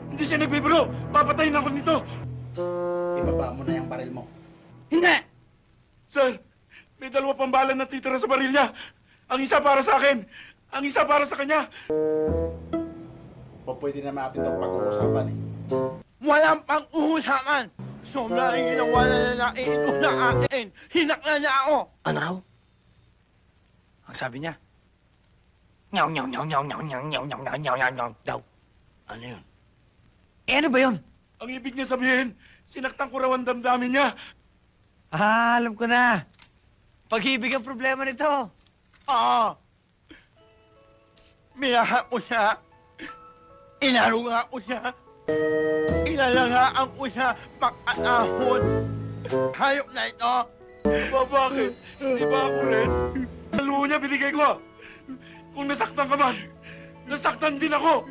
Hindi siya nagbibiro! Papatayin ako nito! Ibaba mo na yung baril mo. Hindi! Sir, may 2 pang bala na titira sa baril niya. Ang isa para sa akin, ang isa para sa kanya. O pwede naman natin itong pag-uusapan eh. Walang pang-uusapan! Sobra ang ginawa na lalaki ito na akin! Hinakla niya ako! Ano raw? Ang sabi niya? Nyaw, nyaw, nyaw, nyaw, nyaw, nyaw, nyaw, nyaw, nyaw, nyaw, nyaw, daw. Ano yun? Eh, ano ba yun? Ang ibig niya sabihin, sinaktan ko raw ang damdamin niya. Ah, alam ko na. Pag-ibig ang problema nito. Oo! Minahal ko siya! Inaruga ko siya! Ilalangaan ko siya pag-atahon! Hayop na ito! Bakit? Di ba ako rin? Ang luho niya binigay ko. Kung nasaktan ka man, nasaktan din ako.